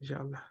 Inshallah.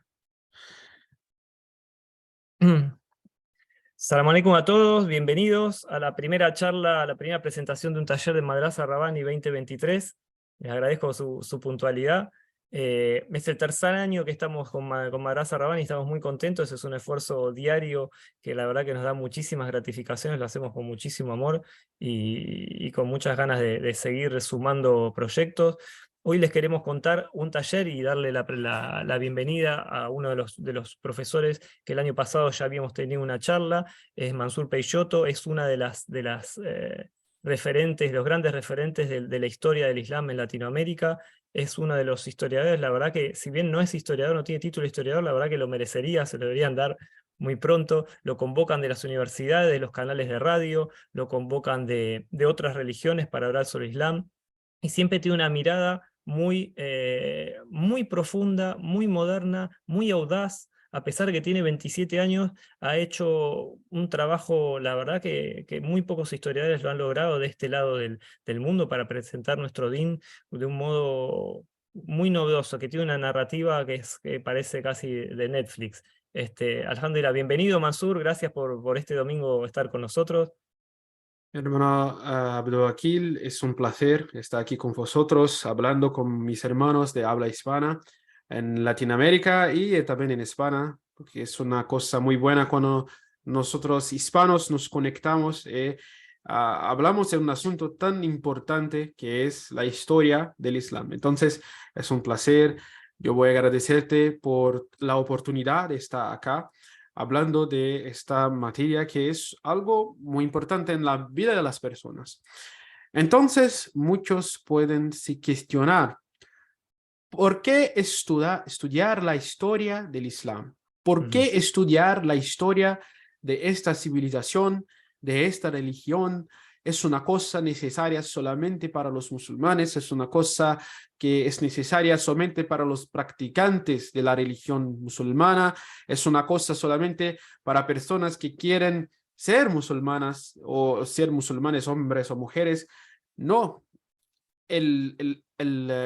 Salam alaikum a todos, bienvenidos a la primera charla, a la primera presentación de un taller de Madrasa Rabbani 2023. Les agradezco su puntualidad. Es el tercer año que estamos con Madrasa Rabbani y estamos muy contentos. Es un esfuerzo diario que la verdad que nos da muchísimas gratificaciones, lo hacemos con muchísimo amor y con muchas ganas de seguir sumando proyectos. Hoy les queremos contar un taller y darle la bienvenida a uno de los profesores que el año pasado ya habíamos tenido una charla. Es Mansur Peixoto, es una de las referentes, los grandes referentes de la historia del Islam en Latinoamérica. Es uno de los historiadores, la verdad que si bien no es historiador, no tiene título de historiador, la verdad que lo merecería, se lo deberían dar muy pronto. Lo convocan de las universidades, de los canales de radio, lo convocan de otras religiones para hablar sobre Islam, y siempre tiene una mirada muy profunda, muy moderna, muy audaz. A pesar de que tiene 27 años, ha hecho un trabajo, la verdad que muy pocos historiadores lo han logrado de este lado del mundo para presentar nuestro din de un modo muy novedoso, que tiene una narrativa que parece casi de Netflix. Alhamdulillah, bienvenido Mansur, gracias por este domingo estar con nosotros. Hermano Abdulwakil, es un placer estar aquí con vosotros, hablando con mis hermanos de habla hispana en Latinoamérica y también en España, porque es una cosa muy buena cuando nosotros hispanos nos conectamos y hablamos de un asunto tan importante que es la historia del Islam. Entonces, es un placer. Yo voy a agradecerte por la oportunidad de estar acá hablando de esta materia que es algo muy importante en la vida de las personas. Entonces, muchos pueden cuestionar, ¿por qué estudiar la historia del Islam? ¿Por qué estudiar la historia de esta civilización, de esta religión? ¿Es una cosa necesaria solamente para los musulmanes? ¿Es una cosa que es necesaria solamente para los practicantes de la religión musulmana? ¿Es una cosa solamente para personas que quieren ser musulmanas o ser musulmanes, hombres o mujeres? No. El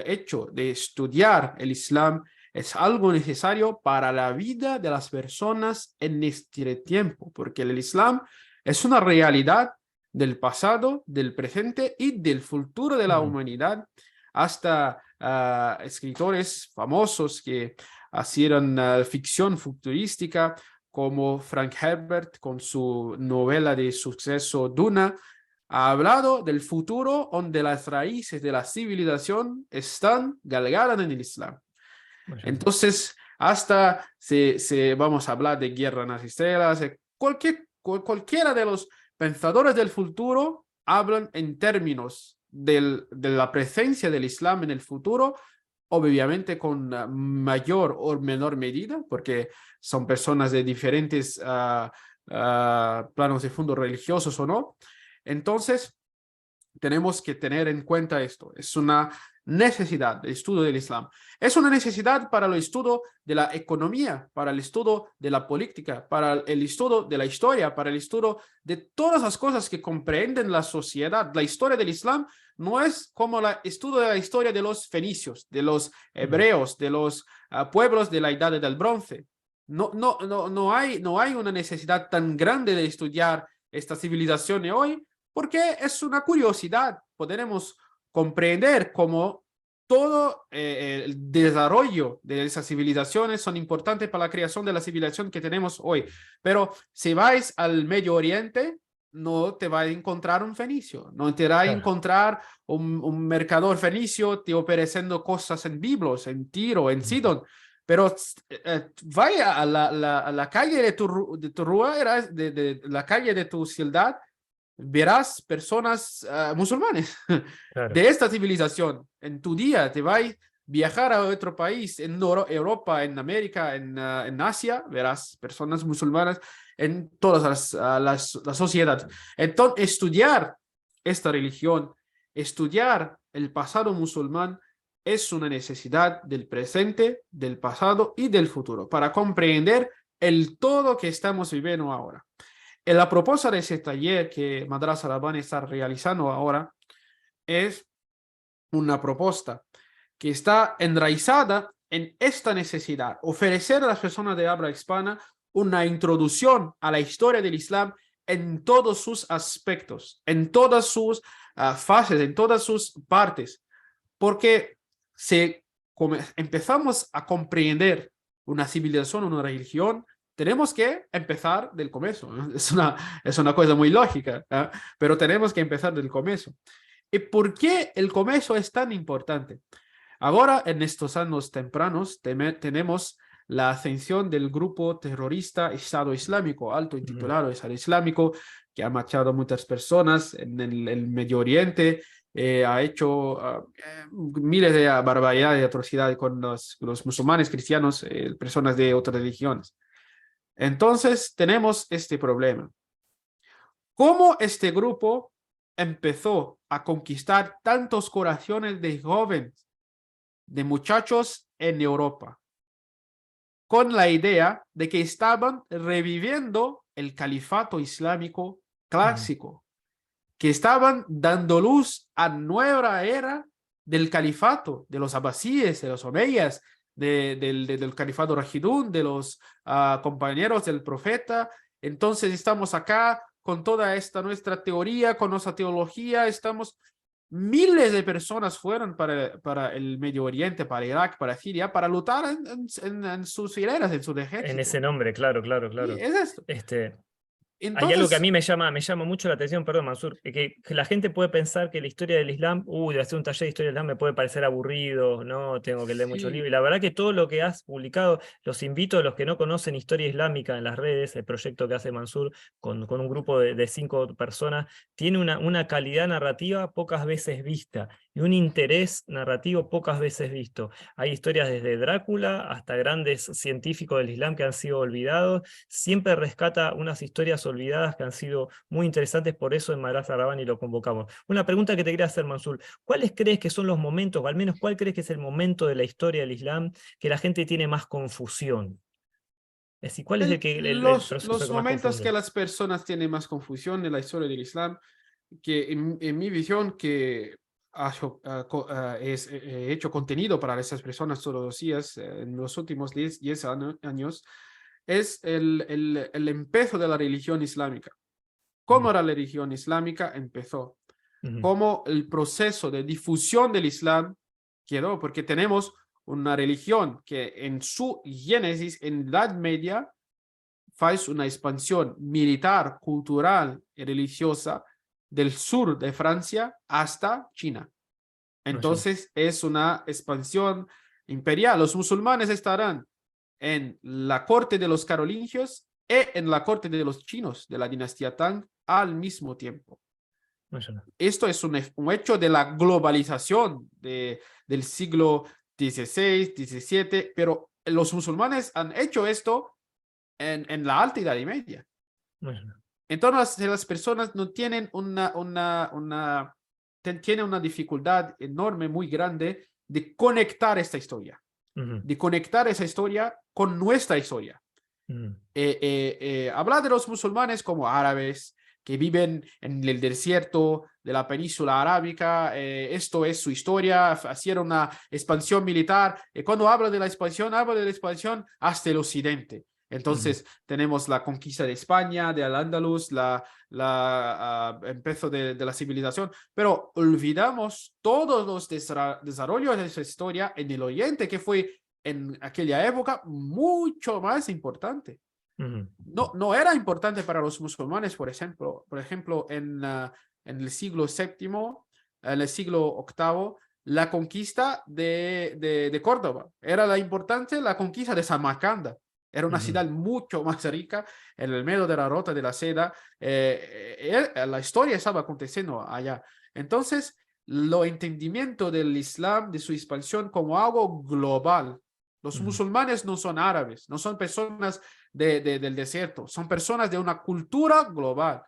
hecho de estudiar el Islam es algo necesario para la vida de las personas en este tiempo, porque el Islam es una realidad del pasado, del presente y del futuro de la humanidad. Hasta escritores famosos que hicieron ficción futurística, como Frank Herbert con su novela de suceso Duna, ha hablado del futuro donde las raíces de la civilización están galgadas en el Islam. Entonces, hasta vamos a hablar de guerra en las estrellas, cualquiera de los pensadores del futuro hablan en términos de la presencia del Islam en el futuro, obviamente con mayor o menor medida, porque son personas de diferentes planos de fondo religiosos o no. Entonces, tenemos que tener en cuenta esto. Es una necesidad del estudio del Islam. Es una necesidad para el estudio de la economía, para el estudio de la política, para el estudio de la historia, para el estudio de todas las cosas que comprenden la sociedad. La historia del Islam no es como el estudio de la historia de los fenicios, de los hebreos, de los pueblos de la Edad del Bronce. No hay una necesidad tan grande de estudiar esta civilización de hoy, porque es una curiosidad. Podemos comprender cómo todo el desarrollo de esas civilizaciones son importantes para la creación de la civilización que tenemos hoy. Pero si vais al Medio Oriente, no te va a encontrar un fenicio, no te va a encontrar un mercador fenicio te ofreciendo cosas en Biblos, en Tiro, en Sidón. Pero vaya a la calle de tu rúa, de la calle de tu ciudad, verás personas musulmanes de esta civilización. En tu día te vas a viajar a otro país, en Europa, en América, en Asia, verás personas musulmanas en todas las sociedades. Entonces, estudiar esta religión, estudiar el pasado musulmán, es una necesidad del presente, del pasado y del futuro para comprender el todo que estamos viviendo ahora. La propuesta de ese taller que Madrasa Rabbani está realizando ahora es una propuesta que está enraizada en esta necesidad, ofrecer a las personas de habla hispana una introducción a la historia del Islam en todos sus aspectos, en todas sus fases, en todas sus partes, porque empezamos a comprender una civilización, una religión, tenemos que empezar del comienzo, ¿no? Es una cosa muy lógica, ¿eh? Pero tenemos que empezar del comienzo. ¿Y por qué el comienzo es tan importante? Ahora, en estos años tempranos, tenemos la ascensión del grupo terrorista Estado Islámico, alto intitulado Estado Islámico, que ha matado a muchas personas en el Medio Oriente, ha hecho miles de barbaridades y atrocidades con los musulmanes, cristianos, personas de otras religiones. Entonces, tenemos este problema. ¿Cómo este grupo empezó a conquistar tantos corazones de jóvenes, de muchachos en Europa? Con la idea de que estaban reviviendo el califato islámico clásico, que estaban dando luz a nueva era del califato, de los abasíes, de los omeyas, del califato Rashidun, de los compañeros del profeta. Entonces estamos acá con toda esta nuestra teoría, con nuestra teología, miles de personas fueron para el Medio Oriente, para Irak, para Siria, para luchar en sus hileras, en su ejército. En ese nombre, claro. Y es esto. Hay algo que a Entonces, mí me llama mucho la atención, perdón, Mansur, que la gente puede pensar que la historia del Islam, de hacer un taller de historia del Islam me puede parecer aburrido, no tengo que leer muchos libros. Y la verdad que todo lo que has publicado, los invito a los que no conocen historia islámica en las redes, el proyecto que hace Mansur con un grupo de 5 personas, tiene una calidad narrativa pocas veces vista y un interés narrativo pocas veces visto. Hay historias desde Drácula hasta grandes científicos del Islam que han sido olvidados. Siempre rescata unas historias olvidadas que han sido muy interesantes, por eso en Madrasa Rabbani lo convocamos. Una pregunta que te quería hacer, Mansur, ¿cuáles crees que son los momentos, o al menos cuál crees que es el momento de la historia del Islam que la gente tiene más confusión? Es decir, ¿cuál es el proceso los que más momentos que confunde? las personas tienen más confusión en la historia del Islam, que en mi visión que he hecho contenido para esas personas todos los días en los últimos 10 años, es el empezo de la religión islámica. ¿Cómo la religión islámica empezó? ¿Cómo el proceso de difusión del Islam quedó? Porque tenemos una religión que en su génesis, en la Edad Media, hace una expansión militar, cultural y religiosa del sur de Francia hasta China. Entonces es una expansión imperial. Los musulmanes estarán en la corte de los carolingios y en la corte de los chinos de la dinastía Tang al mismo tiempo. Esto es un hecho de la globalización del siglo XVI, XVII, pero los musulmanes han hecho esto en la alta Edad Media. Entonces las personas no tienen tienen una dificultad enorme, muy grande, de conectar esta historia, de conectar esa historia con nuestra historia. Hablar de los musulmanes como árabes que viven en el desierto de la península arábica, esto es su historia, hicieron una expansión militar, cuando habla de la expansión hasta el occidente. Entonces tenemos la conquista de España, de Al-Ándalus, empezó de la civilización, pero olvidamos todos los desarrollos de esa historia en el Oriente, que fue en aquella época mucho más importante. No era importante para los musulmanes, por ejemplo en el siglo VII, en el siglo VIII, la conquista de Córdoba. Era importante la conquista de Samarcanda. Era una ciudad mucho más rica en el medio de la ruta de la seda. La historia estaba aconteciendo allá. Entonces, lo entendimiento del Islam, de su expansión como algo global. Los musulmanes no son árabes, no son personas del desierto, son personas de una cultura global.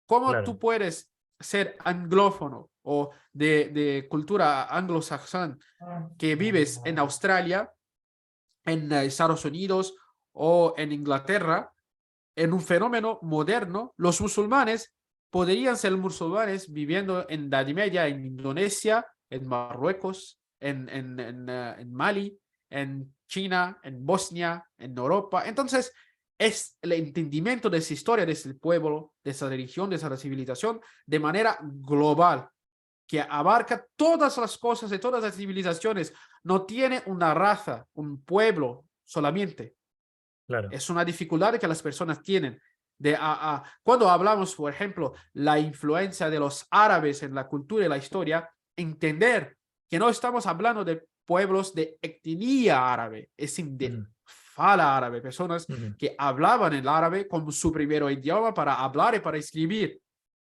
¿Cómo tú puedes ser anglófono o de cultura anglosajona que vives en Australia, en Estados Unidos o en Inglaterra, en un fenómeno moderno? Los musulmanes podrían ser musulmanes viviendo en la Edad Media, en Indonesia, en Marruecos, en Mali, en China, en Bosnia, en Europa. Entonces, es el entendimiento de esa historia, de ese pueblo, de esa religión, de esa civilización, de manera global, que abarca todas las cosas de todas las civilizaciones. No tiene una raza, un pueblo solamente. Claro. Es una dificultad que las personas tienen. Cuando hablamos, por ejemplo, la influencia de los árabes en la cultura y la historia, entender que no estamos hablando de pueblos de etnia árabe, es decir, de fala árabe, personas que hablaban el árabe como su primer idioma para hablar y para escribir.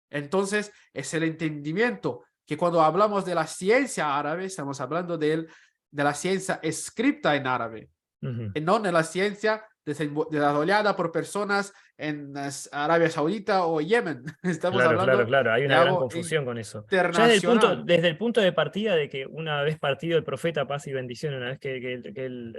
Entonces, es el entendimiento que cuando hablamos de la ciencia árabe, estamos hablando de la ciencia escrita en árabe, y no de la ciencia desarrollada por personas en Arabia Saudita o Yemen. Estamos hablando Claro. Hay de una gran algo confusión con eso. Ya internacional. desde el punto de partida de que una vez partido el profeta, paz y bendición, una vez que él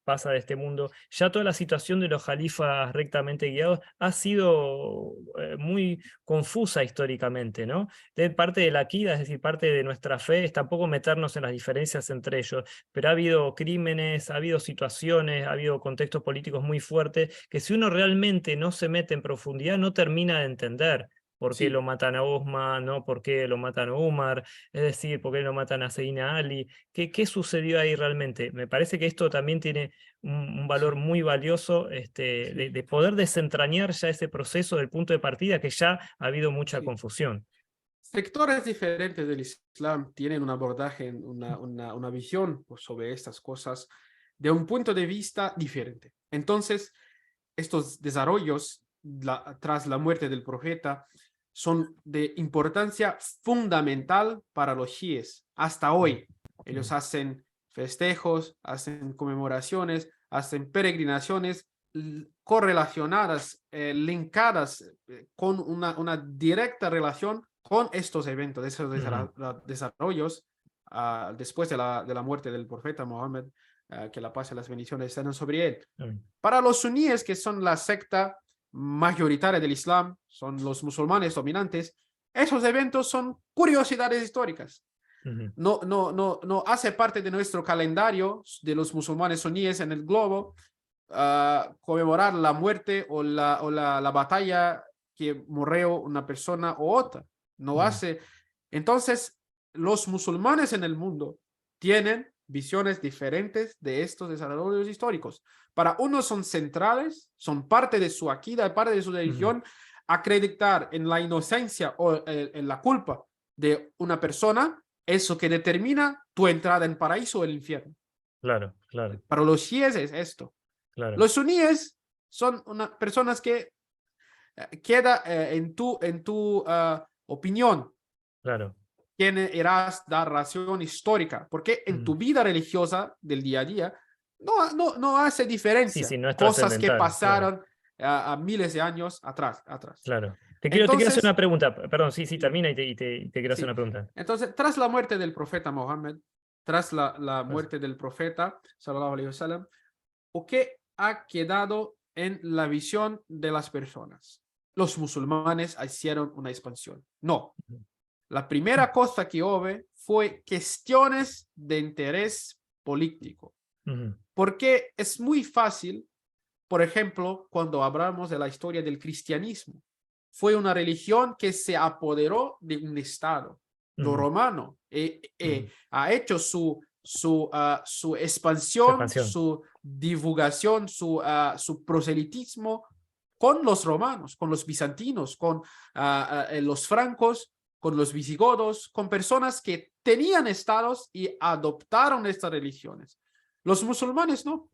pasa de este mundo, ya toda la situación de los califas rectamente guiados ha sido muy confusa históricamente, ¿no? De parte de la akida, es decir, parte de nuestra fe, es tampoco meternos en las diferencias entre ellos, pero ha habido crímenes, ha habido situaciones, ha habido contextos políticos muy fuertes, que si uno realmente no se mete en profundidad, no termina de entender por qué lo Sí, matan a Osman, ¿no? Por qué lo matan a Umar, es decir, por qué lo matan a Sayyidina Ali, qué sucedió ahí realmente. Me parece que esto también tiene un valor sí, muy valioso sí, de poder desentrañar ya ese proceso del punto de partida que ya ha habido mucha sí. confusión. Sectores diferentes del Islam tienen un abordaje, una visión sobre estas cosas de un punto de vista diferente. Entonces, estos desarrollos tras la muerte del profeta son de importancia fundamental para los chiíes. Hasta hoy, ellos hacen festejos, hacen conmemoraciones, hacen peregrinaciones correlacionadas, linkadas con una directa relación con estos eventos, esos desarrollos después de la muerte del profeta Mohammed, que la paz y las bendiciones estén sobre él. Para los suníes, que son la secta mayoritaria del Islam, son los musulmanes dominantes, esos eventos son curiosidades históricas. No hace parte de nuestro calendario de los musulmanes suníes en el globo conmemorar la muerte o la batalla que murió una persona u otra. No hace. Entonces, los musulmanes en el mundo tienen visiones diferentes de estos desarrollos históricos. Para unos son centrales, son parte de su akida, parte de su religión, acreditar en la inocencia o en la culpa de una persona, eso que determina tu entrada en paraíso o el infierno. Claro. Para los chiíes es esto. Claro. Los suníes son personas que queda en tu opinión. Claro. ¿Quién irás dar razón histórica? Porque en tu vida religiosa del día a día no hace Sí, diferencia no es cosas que trascendental, claro. pasaron a miles de años atrás. Claro. Te quiero hacer Entonces, una pregunta. Perdón, sí, sí, termina y te quiero hacer sí. una pregunta. Entonces, tras la muerte del profeta Mohammed, tras la Pues, muerte del profeta, sallallahu alaihi wasallam, ¿o qué ha quedado en la visión de las personas? Los musulmanes hicieron una expansión. No. La primera cosa que hubo fue cuestiones de interés político. Porque es muy fácil, por ejemplo, cuando hablamos de la historia del cristianismo, fue una religión que se apoderó de un estado. Lo romano ha hecho su expansión, expansión. su divulgación, su proselitismo con los romanos, con los bizantinos, con los francos, con los visigodos, con personas que tenían estados y adoptaron estas religiones. Los musulmanes no.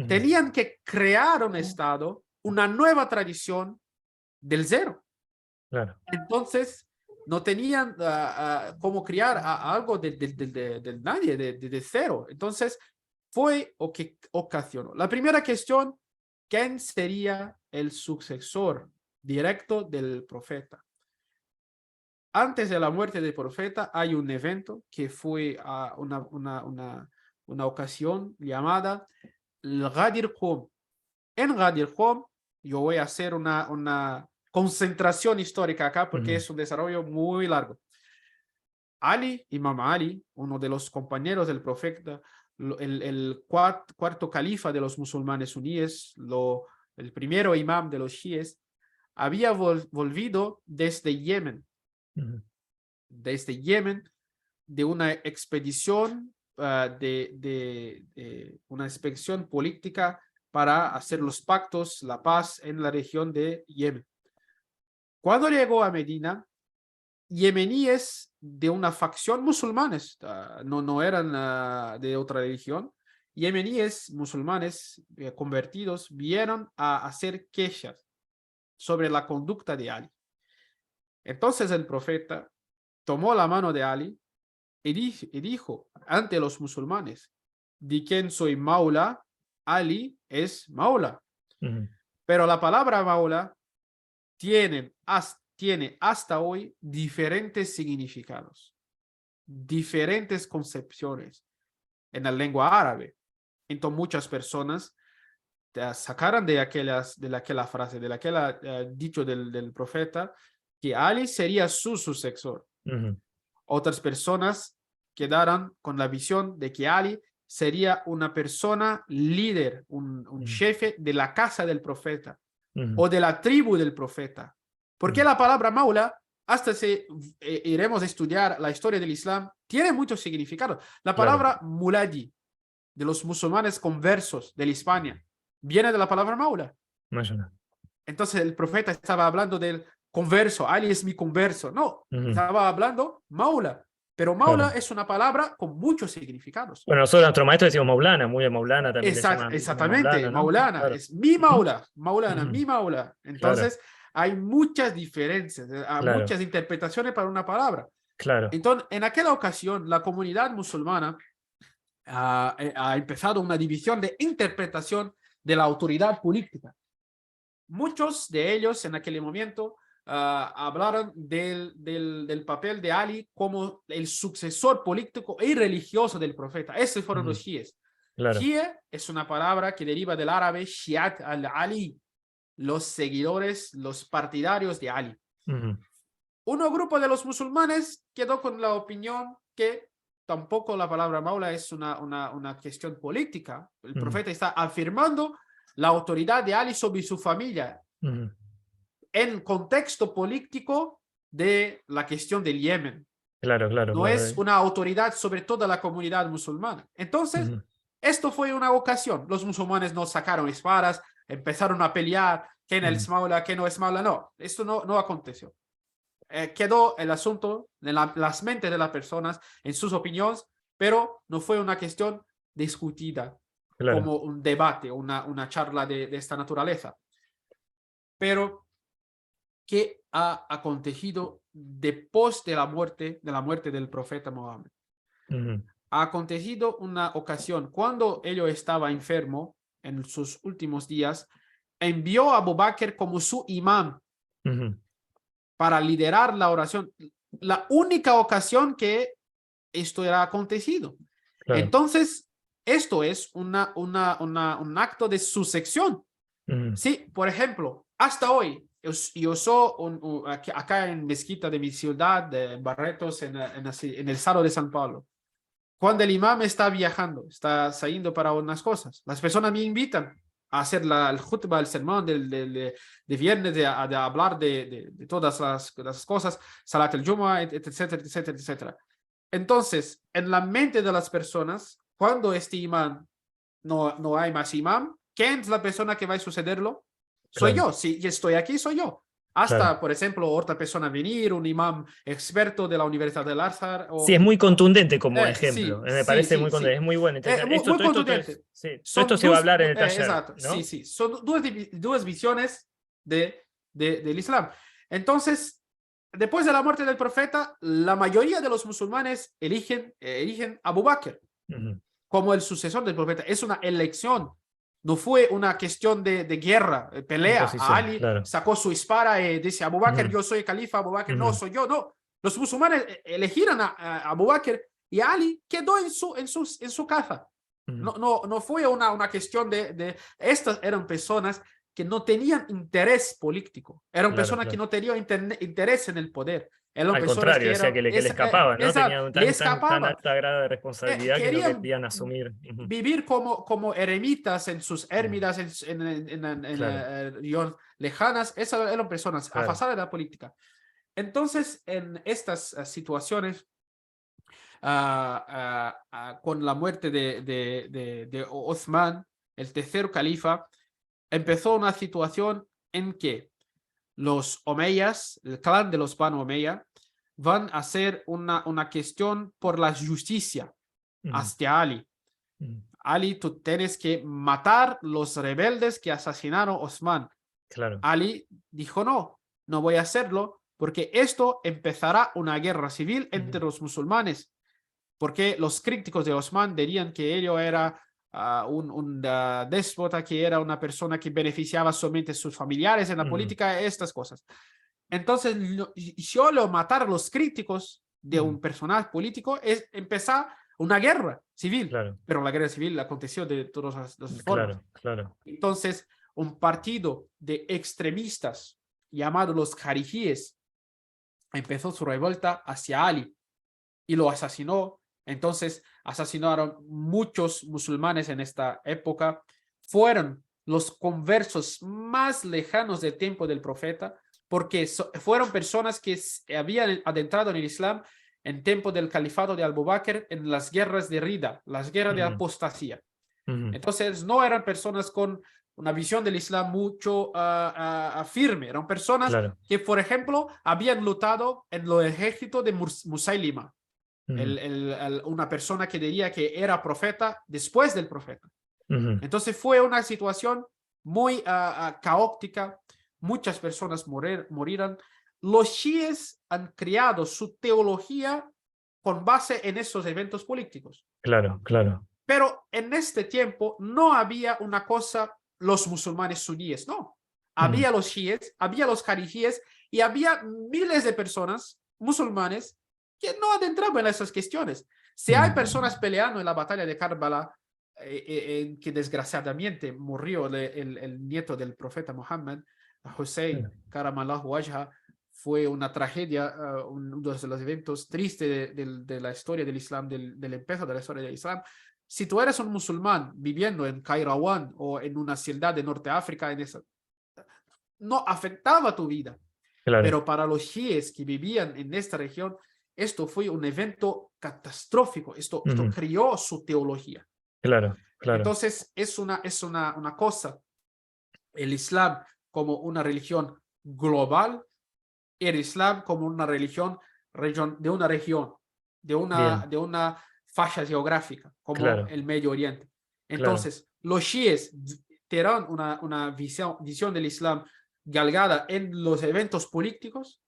Tenían que crear un estado, una nueva tradición del cero. Claro. Entonces, no tenían cómo crear algo del nadie, de cero. Entonces, fue lo que ocasionó. La primera cuestión, ¿quién sería el sucesor directo del profeta? Antes de la muerte del profeta hay un evento que fue una ocasión llamada el Ghadir Qum. En Ghadir Qum, yo voy a hacer una concentración histórica acá porque es un desarrollo muy largo. Ali, Imam Ali, uno de los compañeros del profeta, el cuarto califa de los musulmanes suníes, el primero imam de los chiíes, había volvido desde Yemen, de una expedición, de una expedición política para hacer los pactos, la paz en la región de Yemen. Cuando llegó a Medina, yemeníes de una facción musulmanes, no eran de otra religión, yemeníes musulmanes convertidos vieron a hacer quejas sobre la conducta de Ali. Entonces el profeta tomó la mano de Ali y dijo ante los musulmanes: ¿de quién soy Maula? Ali es Maula. Pero la palabra Maula tiene hasta hoy diferentes significados, diferentes concepciones en la lengua árabe. Entonces muchas personas sacaron de aquella frase, de aquel dicho del profeta, que Ali sería su sucesor. Otras personas quedaron con la visión de que Ali sería una persona líder, un jefe de la casa del profeta o de la tribu del profeta. Porque la palabra Maula, hasta si iremos a estudiar la historia del Islam, tiene muchos significados. La palabra Muladi, de los musulmanes conversos de la Hispania, viene de la palabra Maula. Entonces el profeta estaba hablando del converso, Ali es mi converso. No, estaba hablando Maula. Pero Maula es una palabra con muchos significados. Bueno, nosotros nuestro maestro decimos Maulana, muy de Maulana también. Exactamente, Maulana, ¿no? Maulana, es mi Maula, Maulana, mi Maula. Entonces hay muchas diferencias, muchas interpretaciones para una palabra. Entonces, en aquella ocasión, la comunidad musulmana ha empezado una división de interpretación de la autoridad política. Muchos de ellos en aquel momento hablaron del papel de Ali como el sucesor político y religioso del profeta. Esos fueron los chiíes. Shia es una palabra que deriva del árabe Shiat al-Ali, los seguidores, los partidarios de Ali. Un grupo de los musulmanes quedó con la opinión que tampoco la palabra Maula es una cuestión política. El profeta está afirmando la autoridad de Ali sobre su familia en contexto político de la cuestión del Yemen. No es una autoridad sobre toda la comunidad musulmana. Entonces, esto fue una ocasión. Los musulmanes no sacaron espadas, empezaron a pelear, quién es Maula, quién no es Maula. No, esto no aconteció. Quedó el asunto en las mentes de las personas, en sus opiniones, pero no fue una cuestión discutida como un debate, una charla de esta naturaleza. Pero, ¿qué ha acontecido después de la muerte del profeta Mohammed? Ha acontecido una ocasión cuando él estaba enfermo en sus últimos días, envió a Abu Bakr como su imam para liderar la oración. La única ocasión que esto era acontecido. Entonces, esto es un acto de sucesión. Sí, por ejemplo, hasta hoy, yo soy acá en Mezquita de mi ciudad, de Barretos, en el estado de San Pablo. Cuando el imam está viajando, está saliendo para unas cosas, las personas me invitan a hacer el khutbah, el sermón de viernes, de hablar de todas las cosas, Salat al-Jumu'ah, etcétera, etcétera, etcétera. Entonces, en la mente de las personas, cuando este imam no hay más imam, ¿quién es la persona que va a sucederlo? Soy yo. Si estoy aquí, soy yo. Hasta, por ejemplo, otra persona venir, un imam experto de la Universidad del Azhar. Sí, es muy contundente como ejemplo. Sí, me parece muy contundente, es muy bueno. Muy contundente. Esto se va a hablar en el taller. Exacto, ¿no? Sí. Son dos visiones del Islam. Entonces, después de la muerte del profeta, la mayoría de los musulmanes eligen a Abu Bakr como el sucesor del profeta. Es una elección. No fue una cuestión de guerra, pelea. Ali sacó su espada y dice: Abu Bakr, yo soy califa, Abu Bakr, no soy yo. No, los musulmanes eligieron a Abu Bakr y Ali quedó en su casa. No fue una cuestión de estas eran personas que no tenían interés político, eran personas que no tenían interés en el poder, Eran Al personas contrario, o sea, que le escapaba, ¿no? Tenía un le tan escapaban, alta grado de responsabilidad que no querían querían asumir. Ujú. vivir como eremitas en sus Mm. ermitas Claro, regiones lejanas. Esas eran personas claro. afasadas de la política. Entonces, en estas situaciones, con la muerte de Osman, el tercer califa, empezó una situación en que los Omeyas, el clan de los Banu Omeya, van a hacer una cuestión por la justicia Mm, hacia Ali. mm. Ali, tú tienes que matar los rebeldes que asesinaron a Osman. Claro. Ali dijo no, no voy a hacerlo porque esto empezará una guerra civil entre Mm, los musulmanes, porque los críticos de Osman dirían que él era un déspota, que era una persona que beneficiaba solamente a sus familiares en la mm, política, estas cosas. Entonces, solo matar a los críticos de mm. un personaje político es empezar una guerra civil, Claro, pero la guerra civil aconteció de todas las formas. claro, claro. Entonces, un partido de extremistas llamado los Jarijíes empezó su revuelta hacia Ali y lo asesinó. Entonces, asesinaron muchos musulmanes en esta época. Fueron los conversos más lejanos del tiempo del profeta, porque fueron personas que habían adentrado en el Islam en tiempo del califato de Abu Bakr, en las guerras de Rida, las guerras de Mm, apostasía. mm. Entonces, no eran personas con una visión del Islam mucho firme, eran personas Claro. que, por ejemplo, habían luchado en los ejércitos de Musaylima, Mm, una persona que diría que era profeta después del profeta. ujú. Entonces fue una situación muy caótica, muchas personas morirán. Los chiíes han creado su teología con base en esos eventos políticos. Claro, claro. Pero en este tiempo no había una cosa, los musulmanes suníes, no. Mm, Había los chiíes, había los jarijíes y había miles de personas musulmanes que no adentraban en esas cuestiones. Si hay personas mm. peleando en la batalla de Karbala, en que desgraciadamente murió el nieto del profeta Muhammad, Hussein Karamallahu Wajha, fue una tragedia, uno de los eventos tristes de la historia del Islam, del empezar de la historia del Islam. Si tú eres un musulmán viviendo en Kairawan o en una ciudad de Norte África, no afectaba tu vida. Claro, Pero para los chiíes que vivían en esta región, esto fue un evento catastrófico. Esto ujú. crió su teología. Claro, claro. Entonces, es una cosa, el Islam como una religión global, el Islam como una religión de una región, Bien, de una falla geográfica, como claro, el Medio Oriente. claro. Entonces, los chiíes tendrán una visión del Islam galgada en los eventos políticos,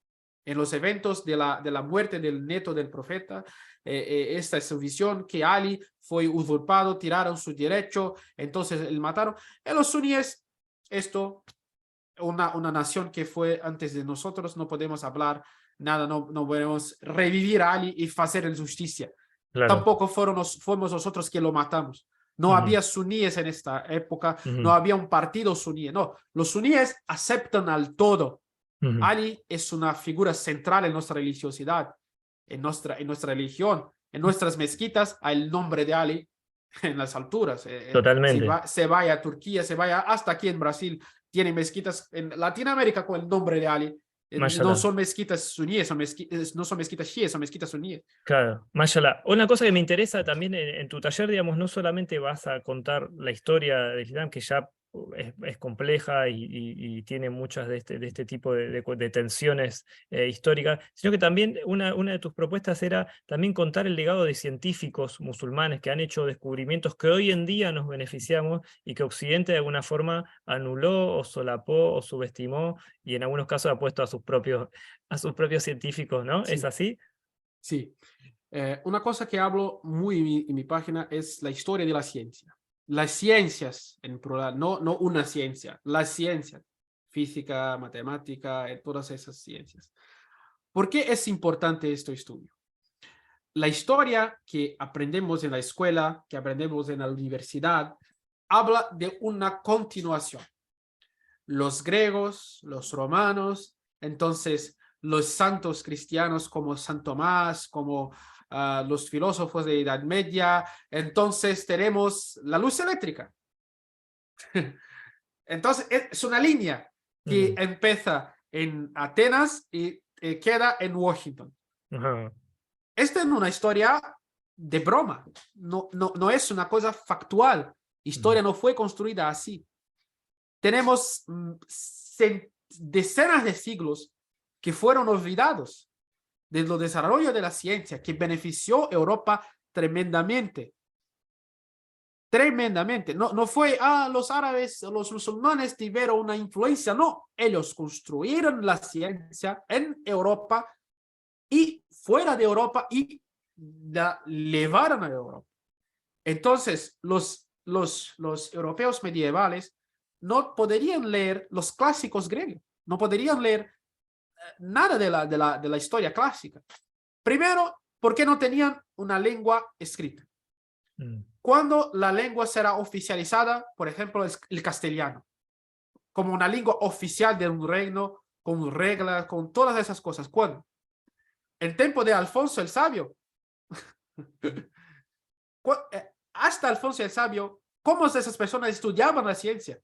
en los eventos de la muerte del nieto del profeta. Esta es su visión, que Ali fue usurpado, tiraron su derecho, entonces el mataron. En los suníes, esto, una nación que fue antes de nosotros, no podemos hablar nada, no podemos revivir a Ali y hacer justicia. Claro. Tampoco fuimos nosotros que lo matamos. No Ujú, había suníes en esta época, no ujú, había un partido suní. No, los suníes aceptan al todo. ujú. Ali es una figura central en nuestra religiosidad, en nuestra religión, en nuestras mezquitas, hay el nombre de Ali en las alturas. Totalmente. Se vaya a Turquía, se vaya hasta aquí en Brasil, tiene mezquitas en Latinoamérica con el nombre de Ali. No Mashallah. son mezquitas suníes, no son mezquitas chiíes, son mezquitas suníes. Claro, mashallah. Una cosa que me interesa también en tu taller, digamos, no solamente vas a contar la historia del Islam, que ya es compleja y tiene muchas de este tipo de tensiones históricas, sino que también una de tus propuestas era también contar el legado de científicos musulmanes que han hecho descubrimientos que hoy en día nos beneficiamos y que Occidente de alguna forma anuló o solapó o subestimó y en algunos casos ha puesto a sus propios científicos, ¿no? ¿Es Sí, así? sí. Una cosa que hablo muy en mi página es la historia de la ciencia. Las ciencias, en plural, no una ciencia, las ciencias, física, matemática, todas esas ciencias. ¿Por qué es importante este estudio? La historia que aprendemos en la escuela, que aprendemos en la universidad, habla de una continuación. Los griegos, los romanos, entonces los santos cristianos como San Tomás, como los filósofos de Edad Media. Entonces tenemos la luz eléctrica. Entonces es una línea que empieza en Atenas y queda en Washington. Esta es una historia de broma, no es una cosa factual. Historia no fue construida así. Tenemos decenas de siglos que fueron olvidados de los desarrollos de la ciencia, que benefició a Europa tremendamente. Tremendamente. No fue, los árabes, los musulmanes tuvieron una influencia. No, ellos construyeron la ciencia en Europa y fuera de Europa y la llevaron a Europa. Entonces, los europeos medievales no podrían leer los clásicos griegos, no podrían leer nada de la historia clásica. Primero, porque no tenían una lengua escrita. Cuando la lengua será oficializada, por ejemplo, el castellano, como una lengua oficial de un reino, con reglas, con todas esas cosas. ¿Cuándo? En tiempo de Alfonso el Sabio. Hasta Alfonso el Sabio, ¿cómo esas personas estudiaban la ciencia?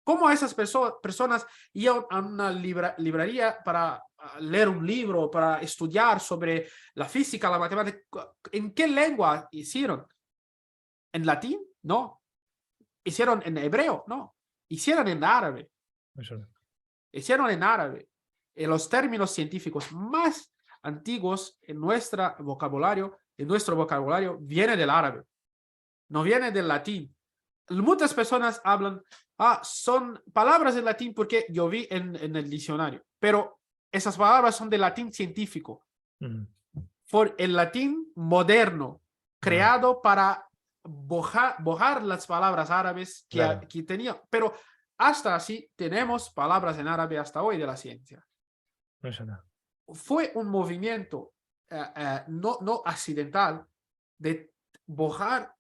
¿Cómo esas personas iban a una librería para leer un libro, para estudiar sobre la física, la matemática? ¿En qué lengua hicieron? ¿En latín? No. ¿Hicieron en hebreo? No. Hicieron en árabe. Hicieron en árabe. En los términos científicos más antiguos en nuestro vocabulario viene del árabe. No viene del latín. Muchas personas hablan, son palabras en latín porque yo vi en el diccionario, pero esas palabras son del latín científico. Por el latín moderno, creado para borrar las palabras árabes que tenía. Pero hasta así tenemos palabras en árabe hasta hoy de la ciencia. Fue un movimiento no accidental de borrar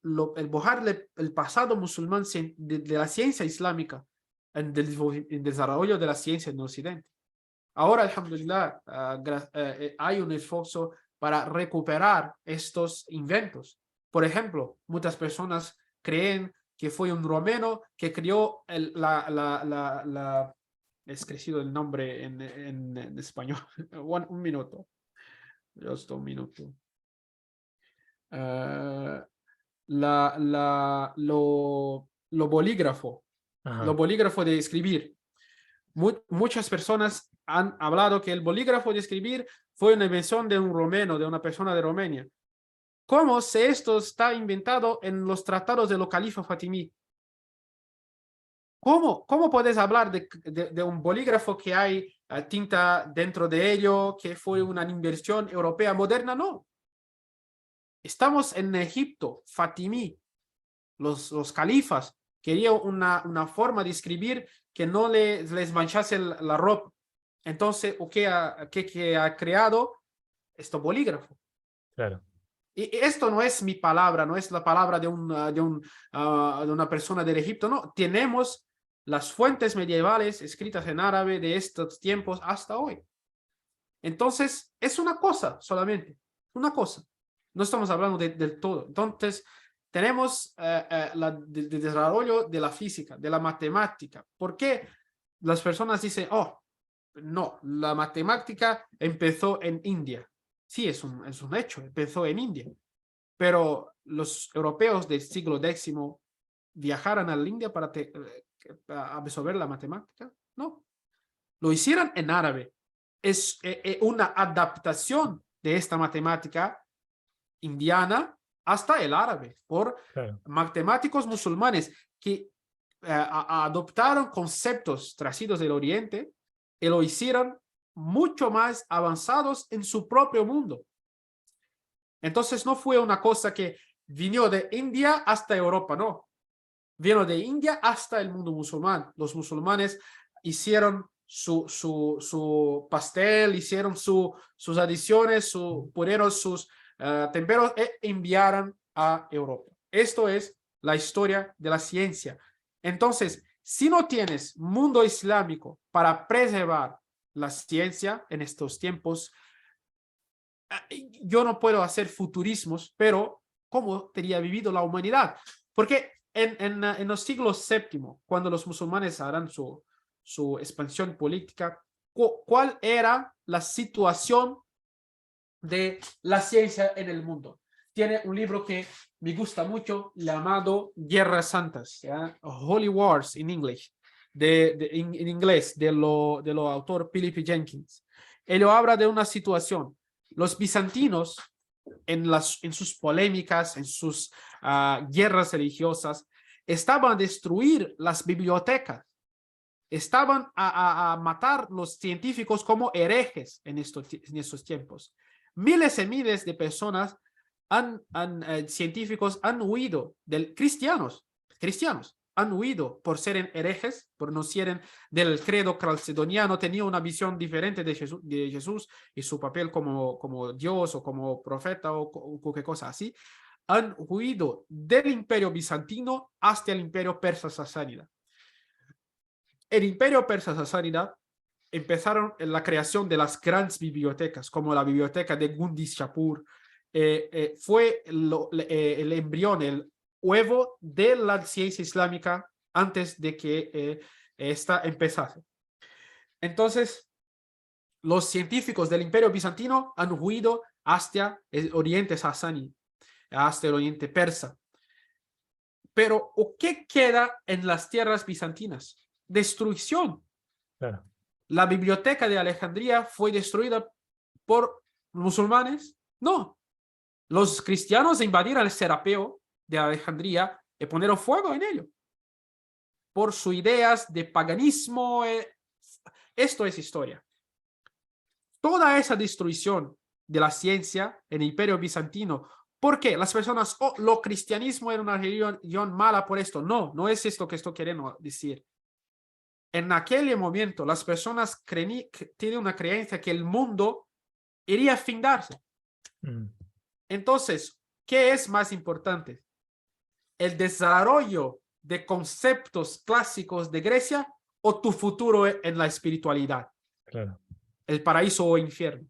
el pasado musulmán de la ciencia islámica en el desarrollo de la ciencia en Occidente. Ahora, alhamdulillah, hay un esfuerzo para recuperar estos inventos. Por ejemplo, muchas personas creen que fue un romano que creó es crecido el nombre en español. Un minuto. Just un minuto. Lo bolígrafo. Lo bolígrafo de escribir. Muchas personas han hablado que el bolígrafo de escribir fue una invención de un romano, de una persona de Romania. ¿Cómo si esto está inventado en los tratados de los califas fatimí? ¿Cómo puedes hablar de un bolígrafo que hay tinta dentro de ello, que fue una inversión europea moderna? No. Estamos en Egipto, fatimí. Los califas querían una forma de escribir que no les manchase la ropa. Entonces, ¿qué ha creado? Esto bolígrafo. Claro. Y esto no es mi palabra, no es la palabra de una persona del Egipto, no. Tenemos las fuentes medievales escritas en árabe de estos tiempos hasta hoy. Entonces, es una cosa solamente, una cosa. No estamos hablando del todo. Entonces, tenemos el desarrollo de la física, de la matemática. ¿Por qué las personas dicen, no, la matemática empezó en India? Sí, es un hecho, empezó en India. Pero los europeos del siglo X viajaron a la India para absorber la matemática. No, lo hicieron en árabe. Es una adaptación de esta matemática indiana hasta el árabe por matemáticos musulmanes que adoptaron conceptos traídos del Oriente y lo hicieron mucho más avanzados en su propio mundo. Entonces no fue una cosa que vino de India hasta Europa, no. Vino de India hasta el mundo musulmán. Los musulmanes hicieron su pastel, hicieron sus adiciones, pusieron sus temperos e enviaron a Europa. Esto es la historia de la ciencia. Entonces, si no tienes mundo islámico para preservar la ciencia en estos tiempos. Yo no puedo hacer futurismos, pero ¿cómo tenía vivido la humanidad? Porque en los siglos VII, cuando los musulmanes harán su expansión política, ¿cuál era la situación de la ciencia en el mundo? Tiene un libro que me gusta mucho llamado Guerras Santas, ¿ya? Holy Wars in English, en inglés, de lo autor Philip Jenkins. Él habla de una situación. Los bizantinos, en sus polémicas, en sus guerras religiosas, estaban a destruir las bibliotecas, estaban a matar los científicos como herejes en estos tiempos. Miles y miles de personas, científicos han huido, cristianos, han huido por ser herejes, por no ser del credo calcedoniano, tenía una visión diferente de Jesús y su papel como Dios o como profeta o cualquier cosa así. Han huido del imperio bizantino hasta el imperio persa sasánida. El imperio persa sasánida empezaron en la creación de las grandes bibliotecas, como la biblioteca de Gundis Shapur. Fue el embrión, el huevo de la ciencia islámica antes de que esta empezase. Entonces, los científicos del imperio bizantino han huido hasta el oriente sasani, hasta el oriente persa. Pero, ¿qué queda en las tierras bizantinas? Destrucción. Claro. ¿La biblioteca de Alejandría fue destruida por musulmanes? No. Los cristianos invadieron el Serapeo de Alejandría y ponieron fuego en ello. Por sus ideas de paganismo. Esto es historia. Toda esa destrucción de la ciencia en el imperio bizantino. ¿Por qué? Las personas, lo cristianismo era una religión mala por esto. No, no es esto que estoy queriendo decir. En aquel momento, las personas tienen una creencia que el mundo iría a findarse. Entonces, ¿qué es más importante? ¿El desarrollo de conceptos clásicos de Grecia o tu futuro en la espiritualidad? Claro. El paraíso o infierno.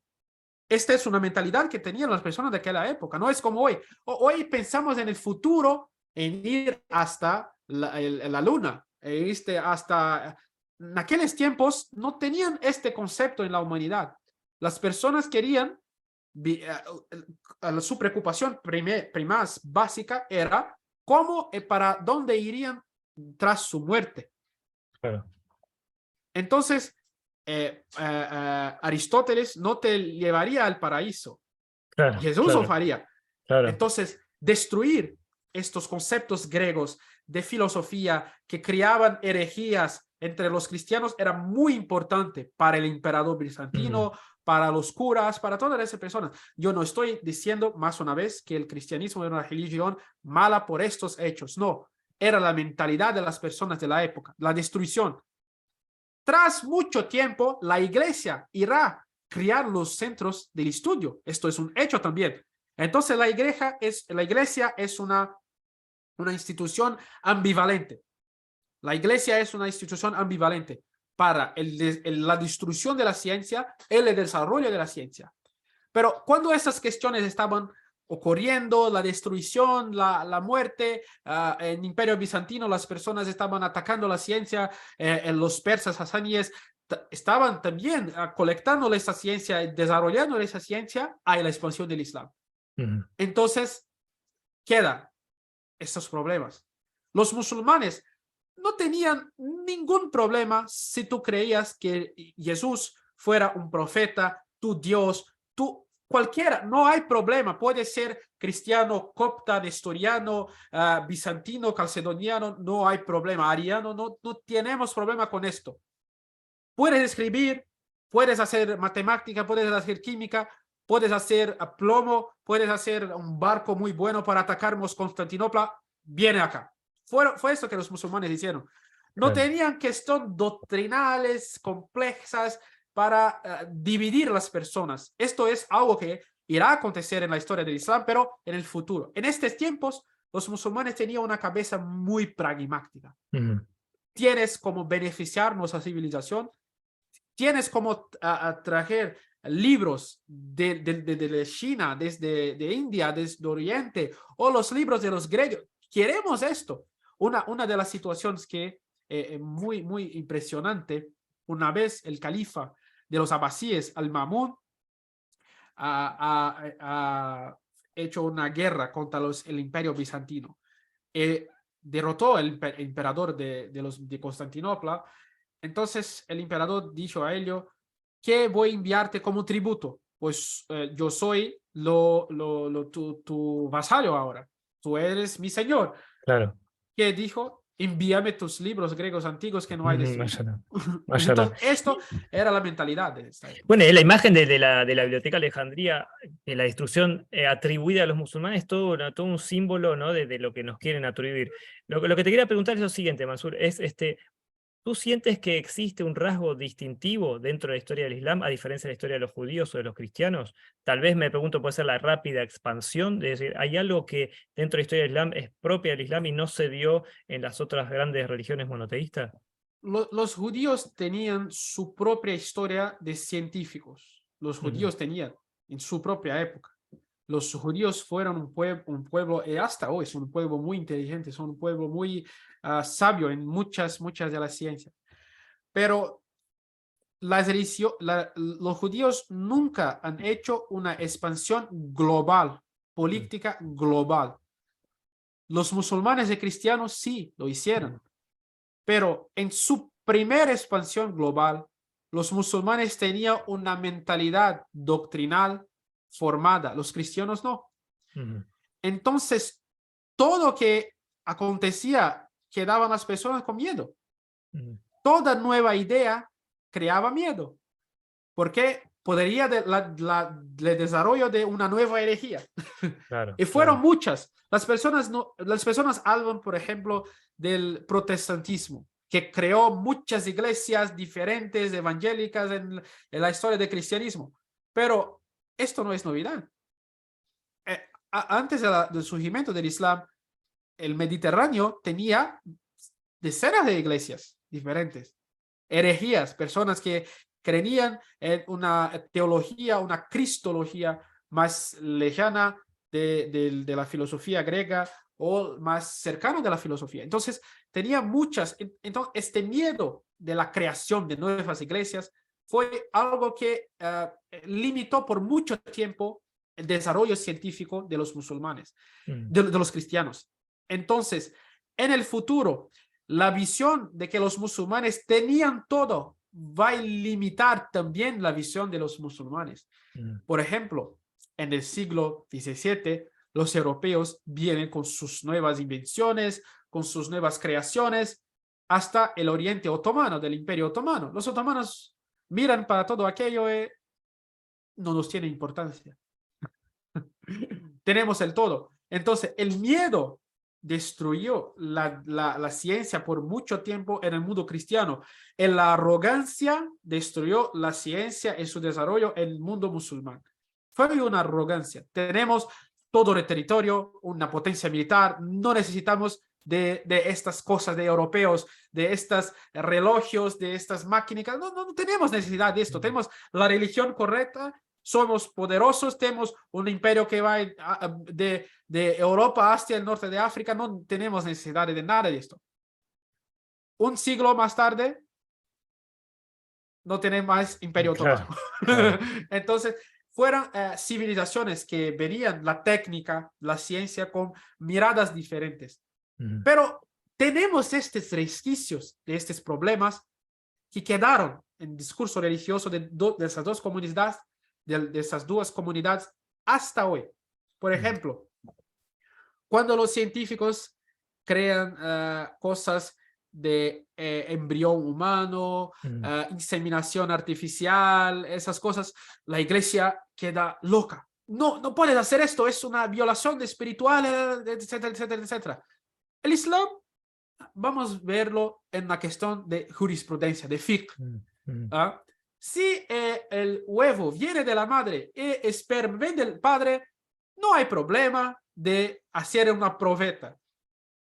Esta es una mentalidad que tenían las personas de aquella época. No es como hoy. Hoy pensamos en el futuro, en ir hasta la luna, hasta... En aquellos tiempos no tenían este concepto en la humanidad. Las personas querían, su preocupación más básica era cómo y para dónde irían tras su muerte. Claro. Entonces, Aristóteles no te llevaría al paraíso. Claro, Jesús lo haría. Claro. Entonces, destruir estos conceptos griegos de filosofía que creaban herejías entre los cristianos era muy importante para el emperador bizantino, para los curas, para todas esas personas. Yo no estoy diciendo más una vez que el cristianismo era una religión mala por estos hechos. No, era la mentalidad de las personas de la época, la destrucción. Tras mucho tiempo, la iglesia irá a crear los centros del estudio. Esto es un hecho también. Entonces, la iglesia es una institución ambivalente. La iglesia es una institución ambivalente para la destrucción de la ciencia, el desarrollo de la ciencia. Pero cuando esas cuestiones estaban ocurriendo, la destrucción, la muerte, en el imperio bizantino las personas estaban atacando la ciencia, en los persas sasánides estaban también colectando esa ciencia, desarrollando esa ciencia a la expansión del Islam. Entonces, quedan estos problemas. Los musulmanes no tenían ningún problema si tú creías que Jesús fuera un profeta, tu Dios, cualquiera, no hay problema. Puede ser cristiano, copta, nestoriano, bizantino, calcedoniano, no hay problema. Ariano, no tenemos problema con esto. Puedes escribir, puedes hacer matemática, puedes hacer química, puedes hacer plomo, puedes hacer un barco muy bueno para atacarnos Constantinopla, viene acá. Fue eso que los musulmanes hicieron. No tenían cuestiones doctrinales complejas para dividir las personas. Esto es algo que irá a acontecer en la historia del Islam, pero en el futuro. En estos tiempos, los musulmanes tenían una cabeza muy pragmática. Tienes como beneficiar nuestra civilización, tienes como traer libros de China, desde de India, desde Oriente, o los libros de los griegos. Queremos esto. Una de las situaciones que muy, muy impresionante, una vez el califa de los abasíes, Al-Mamun, ha hecho una guerra contra el imperio bizantino. Derrotó el emperador de Constantinopla. Entonces el emperador dijo a ellos que voy a enviarte como tributo, pues yo soy tu vasallo ahora, tú eres mi señor. Claro. Que dijo, envíame tus libros griegos antiguos que no hay destruido. Mashallah. Entonces esto era la mentalidad de esta época. Bueno, la imagen de la Biblioteca Alejandría, la destrucción atribuida a los musulmanes, todo un símbolo, ¿no? de lo que nos quieren atribuir. Lo que te quería preguntar es lo siguiente, Mansur, ¿tú sientes que existe un rasgo distintivo dentro de la historia del Islam, a diferencia de la historia de los judíos o de los cristianos? Tal vez me pregunto, puede ser la rápida expansión, es decir, ¿hay algo que dentro de la historia del Islam es propia del Islam y no se dio en las otras grandes religiones monoteístas? Los judíos tenían su propia historia de científicos. Los judíos tenían en su propia época. Los judíos fueron un pueblo, y hasta hoy son un pueblo muy inteligente, son un pueblo muy sabio en muchas de las ciencias. Pero los judíos nunca han hecho una expansión global, política global. Los musulmanes y cristianos sí lo hicieron. Pero en su primera expansión global, los musulmanes tenían una mentalidad doctrinal formada, los cristianos no. Entonces, todo lo que acontecía quedaban las personas con miedo. Toda nueva idea creaba miedo, porque podría el desarrollo de una nueva herejía. Claro, Y fueron muchas. Las personas hablan, por ejemplo, del protestantismo, que creó muchas iglesias diferentes, evangélicas en la historia del cristianismo. Pero esto no es novedad. Antes del surgimiento del Islam, el Mediterráneo tenía decenas de iglesias diferentes, herejías, personas que creían en una teología, una cristología más lejana de la filosofía griega o más cercano de la filosofía. Entonces, tenía muchas. Entonces, este miedo de la creación de nuevas iglesias fue algo que limitó por mucho tiempo el desarrollo científico de los musulmanes, de los cristianos. Entonces, en el futuro, la visión de que los musulmanes tenían todo va a limitar también la visión de los musulmanes. Por ejemplo, en el siglo XVII, los europeos vienen con sus nuevas invenciones, con sus nuevas creaciones, hasta el Oriente Otomano, del Imperio Otomano. Los otomanos miran para todo aquello y no nos tiene importancia. Tenemos el todo. Entonces, el miedo destruyó la ciencia por mucho tiempo en el mundo cristiano. En la arrogancia destruyó la ciencia en su desarrollo en el mundo musulmán. Fue una arrogancia. Tenemos todo el territorio, una potencia militar, no necesitamos de estas cosas de europeos, de estos relojes, de estas máquinas, no tenemos necesidad de esto, tenemos la religión correcta, somos poderosos, tenemos un imperio que va de Europa hasta el norte de África, no tenemos necesidad de nada de esto. Un siglo más tarde, no tenemos más imperio otomano. Claro. Entonces, fueron civilizaciones que venían la técnica, la ciencia con miradas diferentes. Pero tenemos estos resquicios de estos problemas que quedaron en el discurso religioso de esas dos comunidades, de esas dos comunidades hasta hoy. Por ejemplo, cuando los científicos crean cosas de embrión humano, inseminación artificial, esas cosas, la iglesia queda loca. No puedes hacer esto, es una violación de espiritual, etcétera, etcétera, etcétera. El Islam, vamos a verlo en una cuestión de jurisprudencia, de fiqh. Si el huevo viene de la madre y el esperma viene del padre, no hay problema de hacer una profeta.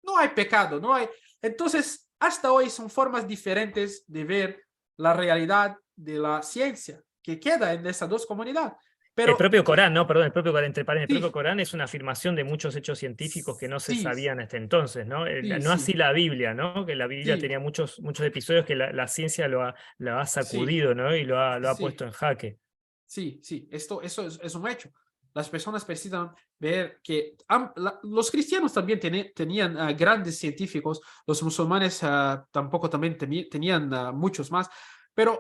No hay pecado, no hay. Entonces, hasta hoy son formas diferentes de ver la realidad de la ciencia que queda en estas dos comunidades. Pero, el propio Corán, no, perdón, el propio Corán, entre paréntesis, el propio sí, Corán es una afirmación de muchos hechos científicos que no se sí, sabían hasta entonces, ¿no? sí, No así sí, la Biblia, ¿no? Que la Biblia sí, tenía muchos episodios que la ciencia lo ha sí, sacudido, ¿no? Y lo ha puesto sí, en jaque. sí, sí, eso es un hecho. Las personas necesitan ver que los cristianos también tenían grandes científicos, los musulmanes tampoco también tenían muchos más, pero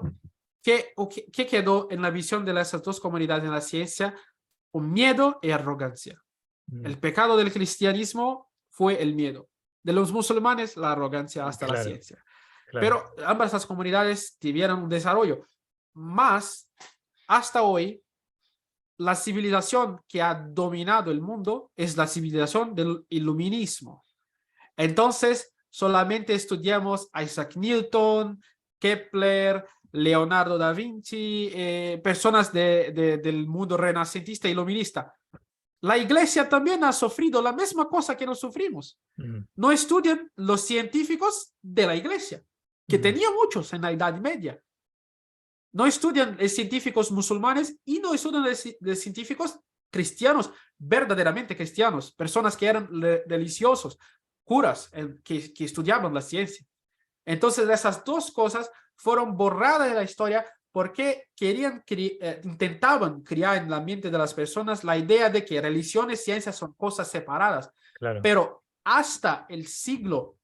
¿qué quedó en la visión de esas dos comunidades en la ciencia? Un miedo y arrogancia. El pecado del cristianismo fue el miedo. De los musulmanes, la arrogancia hasta la Claro, ciencia. claro. Pero ambas las comunidades tuvieron un desarrollo. Más, hasta hoy, la civilización que ha dominado el mundo es la civilización del iluminismo. Entonces, solamente estudiamos a Isaac Newton, Kepler, Leonardo da Vinci, personas del mundo renacentista y iluminista. La iglesia también ha sufrido la misma cosa que nos sufrimos. No estudian los científicos de la iglesia, que tenía muchos en la Edad Media. No estudian científicos musulmanes y no estudian científicos cristianos, verdaderamente cristianos, personas que eran religiosos, curas que estudiaban la ciencia. Entonces, esas dos cosas fueron borradas de la historia porque intentaban crear en la mente de las personas la idea de que religión y ciencia son cosas separadas. Claro. Pero hasta el siglo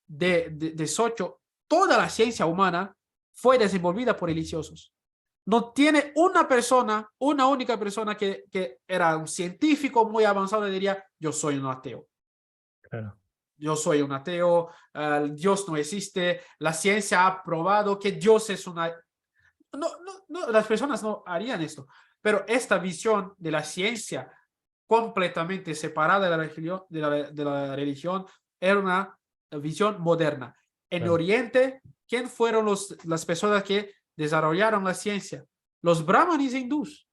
XVIII, toda la ciencia humana fue desenvolvida por religiosos. No tiene una única persona que era un científico muy avanzado y diría, yo soy un ateo. Claro. Yo soy un ateo, Dios no existe, la ciencia ha probado que Dios es una... No, las personas no harían esto, pero esta visión de la ciencia completamente separada de la religión era una visión moderna. En Claro. Oriente, ¿quién fueron las personas que desarrollaron la ciencia? Los brahmanes hindús.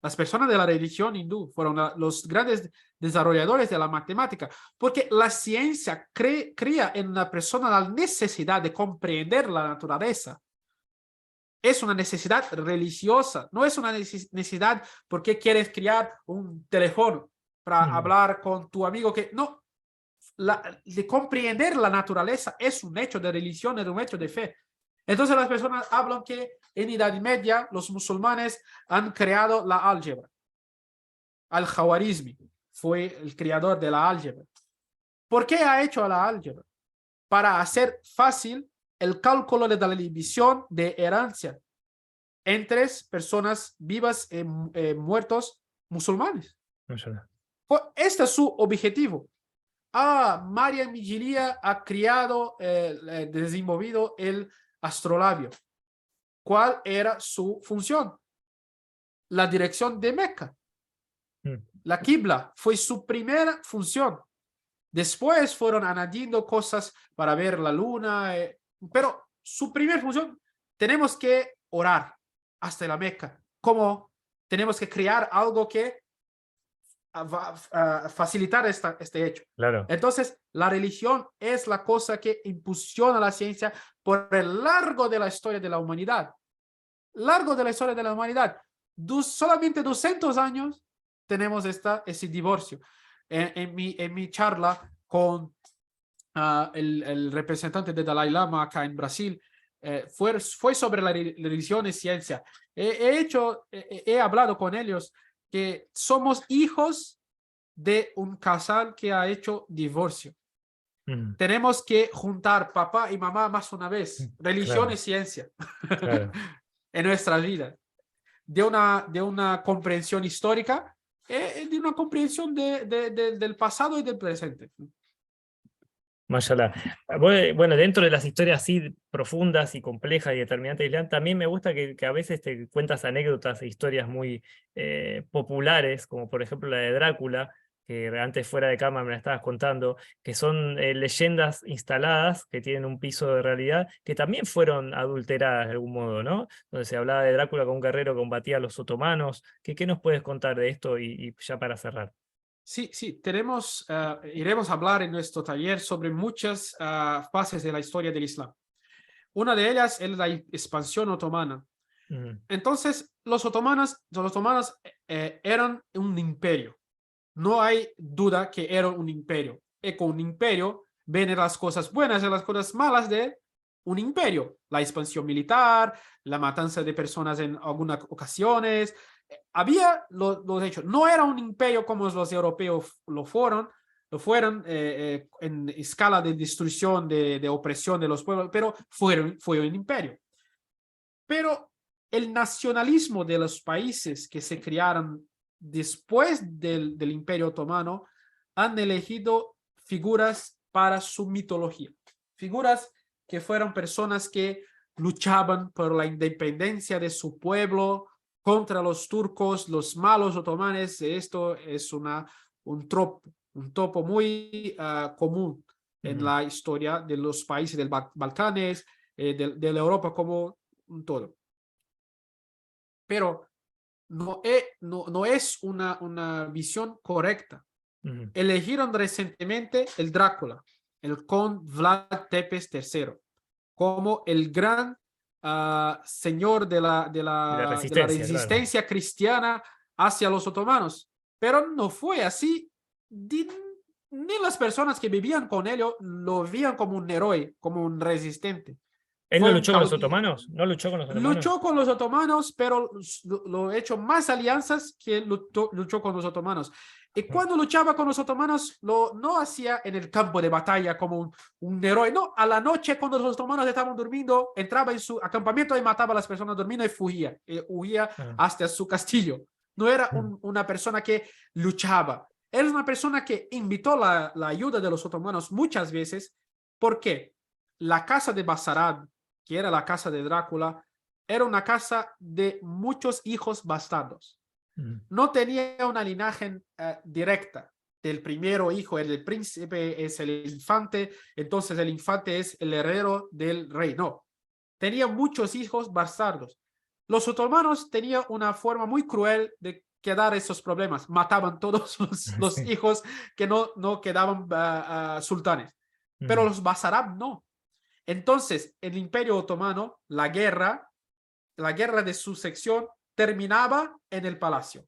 Las personas de la religión hindú fueron los grandes desarrolladores de la matemática, porque la ciencia crea en la persona la necesidad de comprender la naturaleza. Es una necesidad religiosa, no es una necesidad porque quieres crear un teléfono para hablar con tu amigo que no. De comprender la naturaleza es un hecho de religión, es un hecho de fe. Entonces las personas hablan que en Edad Media los musulmanes han creado la álgebra. Al-Khwarizmi fue el creador de la álgebra. ¿Por qué ha hecho la álgebra? Para hacer fácil el cálculo de la división de herencia entre personas vivas y muertos musulmanes. Este es su objetivo. María Migilia ha creado, desenvolvido el astrolabio. ¿Cuál era su función? La dirección de Meca. La Qibla fue su primera función. Después fueron añadiendo cosas para ver la luna, pero su primera función, tenemos que orar hasta la Meca. ¿Cómo? Tenemos que crear algo que va a facilitar este hecho. Claro. Entonces, la religión es la cosa que impulsiona la ciencia por el largo de la historia de la humanidad. Largo de la historia de la humanidad. Solamente 200 años tenemos ese divorcio. En mi charla con el representante de Dalai Lama acá en Brasil, fue sobre la religión y ciencia. He hablado con ellos que somos hijos de un casal que ha hecho divorcio. Tenemos que juntar papá y mamá más una vez, religión y ciencia, en nuestra vida, de una comprensión histórica, de una comprensión del pasado y del presente. Mashallah. Bueno, dentro de las historias así profundas y complejas y determinantes de Islam, también me gusta que a veces te cuentas anécdotas e historias muy populares, como por ejemplo la de Drácula, que antes fuera de cámara me la estabas contando, que son leyendas instaladas, que tienen un piso de realidad, que también fueron adulteradas de algún modo, ¿no? Donde se hablaba de Drácula como un guerrero que combatía a los otomanos. ¿Qué nos puedes contar de esto y ya para cerrar? Sí, iremos a hablar en nuestro taller sobre muchas fases de la historia del Islam. Una de ellas es la expansión otomana. Entonces, los otomanos eran un imperio. No hay duda que era un imperio. Y con un imperio ven las cosas buenas y las cosas malas de un imperio. La expansión militar, la matanza de personas en algunas ocasiones. Había los hechos. No era un imperio como los europeos lo fueron en escala de destrucción, de opresión de los pueblos, pero fue un imperio. Pero el nacionalismo de los países que se crearon después del Imperio Otomano han elegido figuras para su mitología. Figuras que fueron personas que luchaban por la independencia de su pueblo contra los turcos, los malos otomanes. Esto es un tropo muy común en la historia de los países del Balcanes, de la Europa como un todo. Pero no es una visión correcta. Eligieron recientemente el Drácula, el conde Vlad Tepes III, como el gran señor de la resistencia claro. cristiana hacia los otomanos. Pero no fue así. Ni las personas que vivían con él lo veían como un héroe, como un resistente. ¿Él no Fue un luchó con los caudillo. otomanos? ¿No luchó con los otomanos? Luchó con los otomanos, pero lo hecho más alianzas que luchó con los otomanos. Y cuando luchaba con los otomanos, no hacía en el campo de batalla como un héroe. No, a la noche, cuando los otomanos estaban durmiendo, entraba en su acampamento y mataba a las personas durmiendo y huía hasta su castillo. No era una persona que luchaba. Era una persona que invitó la ayuda de los otomanos muchas veces. ¿Por qué? La casa de Basarab, que era la casa de Drácula, era una casa de muchos hijos bastardos. No tenía una linaje directa del primero hijo, el príncipe es el infante, entonces el infante es el heredero del rey. No, tenía muchos hijos bastardos. Los otomanos tenían una forma muy cruel de quedar esos problemas. Mataban todos los hijos que no quedaban sultanes. Pero los Basarab no. Entonces, el Imperio Otomano, la guerra de sucesión terminaba en el palacio.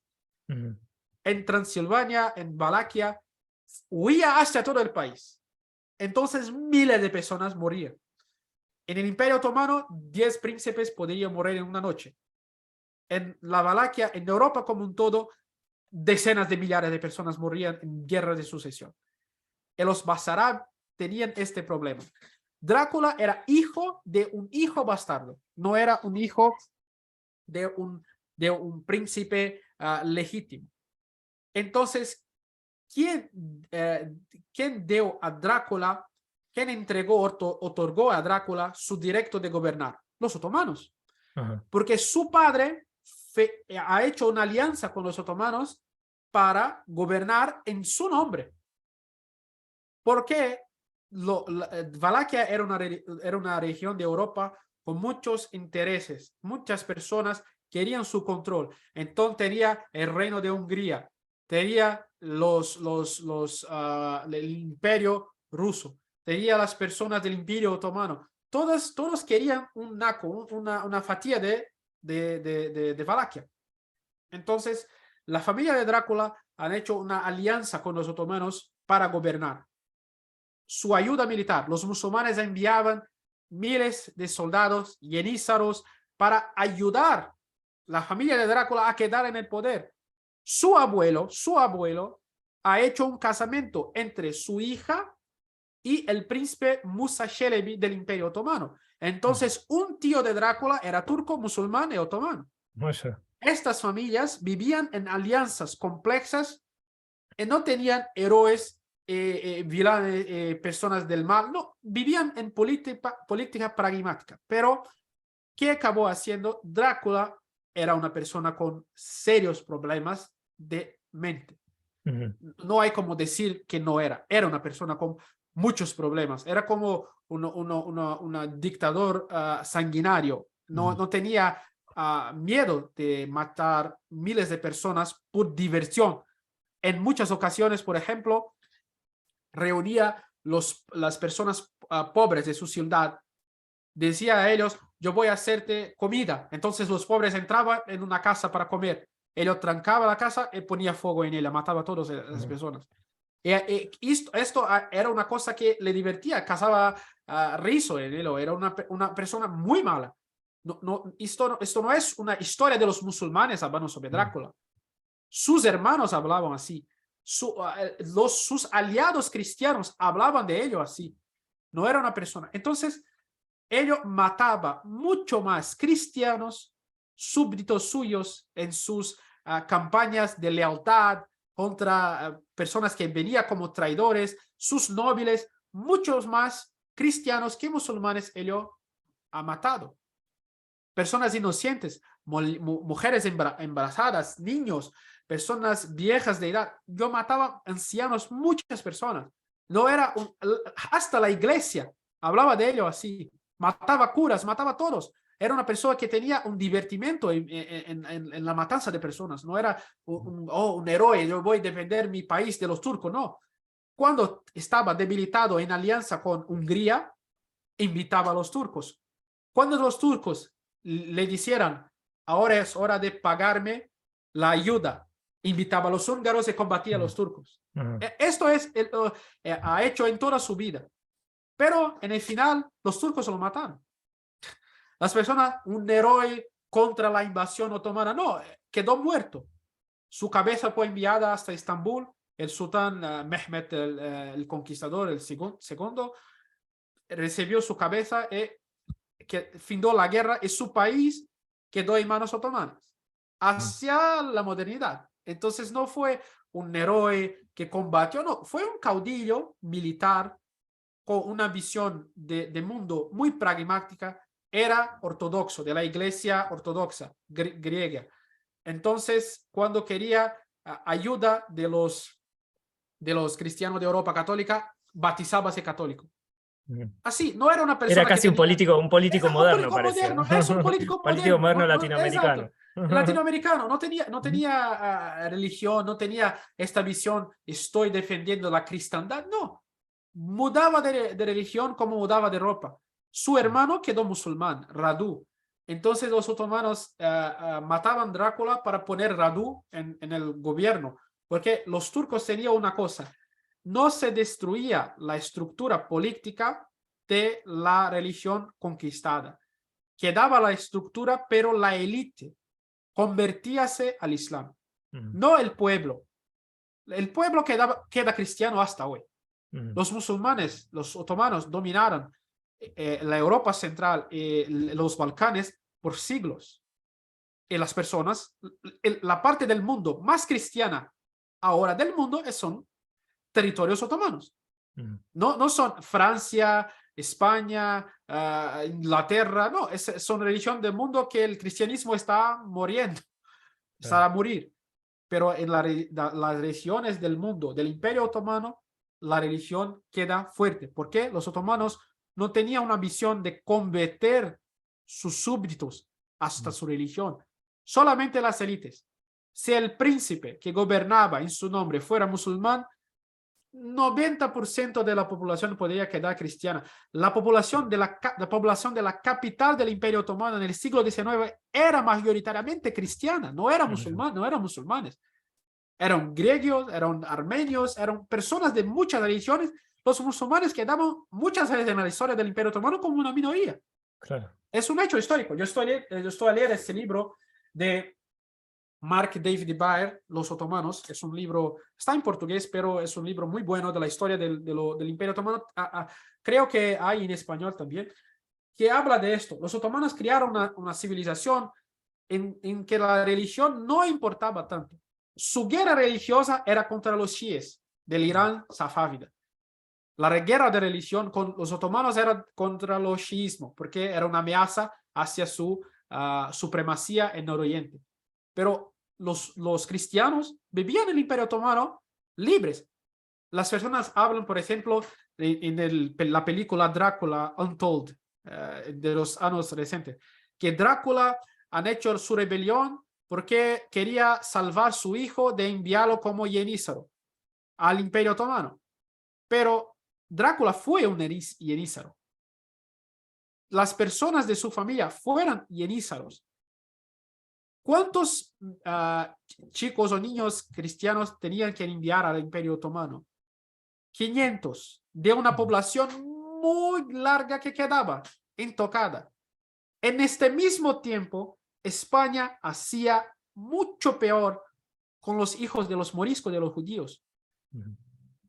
En Transilvania, en Valaquia, huía hacia todo el país. Entonces, miles de personas morían. En el Imperio Otomano, 10 príncipes podrían morir en una noche. En la Valaquia, en Europa como un todo, decenas de millares de personas morían en guerras de sucesión. Y los Basarab tenían este problema. Drácula era hijo de un hijo bastardo, no era un hijo de un príncipe legítimo. Entonces, ¿quién dio a Drácula, quién otorgó a Drácula su derecho de gobernar? Los otomanos. Porque su padre ha hecho una alianza con los otomanos para gobernar en su nombre. Porque Valaquia era una región de Europa con muchos intereses. Muchas personas querían su control. Entonces tenía el reino de Hungría, tenía el imperio ruso, tenía las personas del imperio otomano. Todos querían un naco, una fatiga de Valaquia. Entonces, la familia de Drácula han hecho una alianza con los otomanos para gobernar. Su ayuda militar. Los musulmanes enviaban miles de soldados yenízaros para ayudar a la familia de Drácula a quedar en el poder. Su abuelo ha hecho un casamiento entre su hija y el príncipe Musa Çelebi del Imperio Otomano. Entonces, un tío de Drácula era turco, musulmán y otomano. Estas familias vivían en alianzas complexas y no tenían héroes vilanes, personas del mal, no, vivían en política pragmática. Pero, ¿qué acabó haciendo? Drácula era una persona con serios problemas de mente. No hay como decir que no era una persona con muchos problemas, era como un dictador sanguinario, no tenía miedo de matar miles de personas por diversión. En muchas ocasiones, por ejemplo, reunía las personas pobres de su ciudad decía a ellos, yo voy a hacerte comida. Entonces los pobres entraban en una casa para comer. Él trancaba la casa y ponía fuego en ella, mataba a todas las personas. Esto era una cosa que le divertía, causaba riso en él. Era una persona muy mala. Esto no es una historia de los musulmanes hablando sobre Drácula. Sus hermanos hablaban así. Sus aliados cristianos hablaban de ello así. No era una persona. Entonces, ellos mataba mucho más cristianos, súbditos suyos, en sus campañas de lealtad contra personas que venían como traidores, sus nobles, muchos más cristianos que musulmanes ellos ha matado. Personas inocentes, mujeres embarazadas, niños, personas viejas de edad. Yo mataba ancianos, muchas personas. No era hasta la iglesia hablaba de ello así. Mataba curas, mataba a todos. Era una persona que tenía un divertimento en la matanza de personas. No era un héroe, yo voy a defender mi país de los turcos, no. Cuando estaba debilitado en alianza con Hungría, invitaba a los turcos. Cuando los turcos le dijeran, ahora es hora de pagarme la ayuda, invitaba a los húngaros y combatía a los turcos. Esto ha hecho en toda su vida. Pero en el final, los turcos lo mataron. Las personas, un héroe contra la invasión otomana, no, quedó muerto. Su cabeza fue enviada hasta Estambul. El sultán Mehmet el Conquistador, el segundo, recibió su cabeza y que fundó la guerra y su país quedó en manos otomanas hacia la modernidad. Entonces no fue un héroe que combatió, no, fue un caudillo militar con una visión de mundo muy pragmática, era ortodoxo, de la iglesia ortodoxa griega. Entonces, cuando quería ayuda de los cristianos de Europa católica, batizábase católico. Así, no era una persona era casi que tenía, un político moderno, parecía. moderno, es un político político moderno moderno, latinoamericano. exacto. Latinoamericano, no tenía religión, no tenía esta visión, estoy defendiendo la cristiandad, no. Mudaba de religión como mudaba de ropa. Su hermano quedó musulmán, Radu. Entonces los otomanos mataban a Drácula para poner Radu en el gobierno, porque los turcos tenían una cosa, no se destruía la estructura política de la religión conquistada. Quedaba la estructura, pero la élite convertíase al Islam. No el pueblo. El pueblo queda cristiano hasta hoy. Los musulmanes, los otomanos, dominaron la Europa central y los Balcanes por siglos. Y las personas, la parte del mundo más cristiana ahora del mundo son territorios otomanos. No son Francia, España, Inglaterra, no, son religión del mundo que el cristianismo está muriendo, está a morir. Pero en las regiones del mundo del Imperio Otomano, la religión queda fuerte, porque los otomanos no tenían una visión de convertir sus súbditos hasta su religión, solamente las élites. Si el príncipe que gobernaba en su nombre fuera musulmán, 90% de la población podría quedar cristiana. La población de la capital del Imperio Otomano en el siglo XIX era mayoritariamente cristiana, no eran musulmanes. Eran griegos, eran armenios, eran personas de muchas religiones. Los musulmanes quedaban muchas veces en la historia del Imperio Otomano como una minoría. Claro. Es un hecho histórico. Yo estoy a leer este libro de Mark David Baer, Los Otomanos. Es un libro, está en portugués, pero es un libro muy bueno de la historia del Imperio Otomano. Creo que hay en español también, que habla de esto. Los otomanos crearon una civilización en que la religión no importaba tanto. Su guerra religiosa era contra los chiíes del Irán safávida. La guerra de religión con los otomanos era contra los chiismo, porque era una amenaza hacia su supremacía en el Oriente. Pero los cristianos vivían en el Imperio Otomano libres. Las personas hablan, por ejemplo, en la película Drácula Untold, de los años recientes, que Drácula han hecho su rebelión porque quería salvar a su hijo de enviarlo como yenízaro al Imperio Otomano. Pero Drácula fue un yenízaro. las personas de su familia fueran yenízaros, ¿cuántos chicos o niños cristianos tenían que enviar al Imperio Otomano? 500 de una población muy larga que quedaba intocada. En este mismo tiempo, España hacía mucho peor con los hijos de los moriscos de los judíos.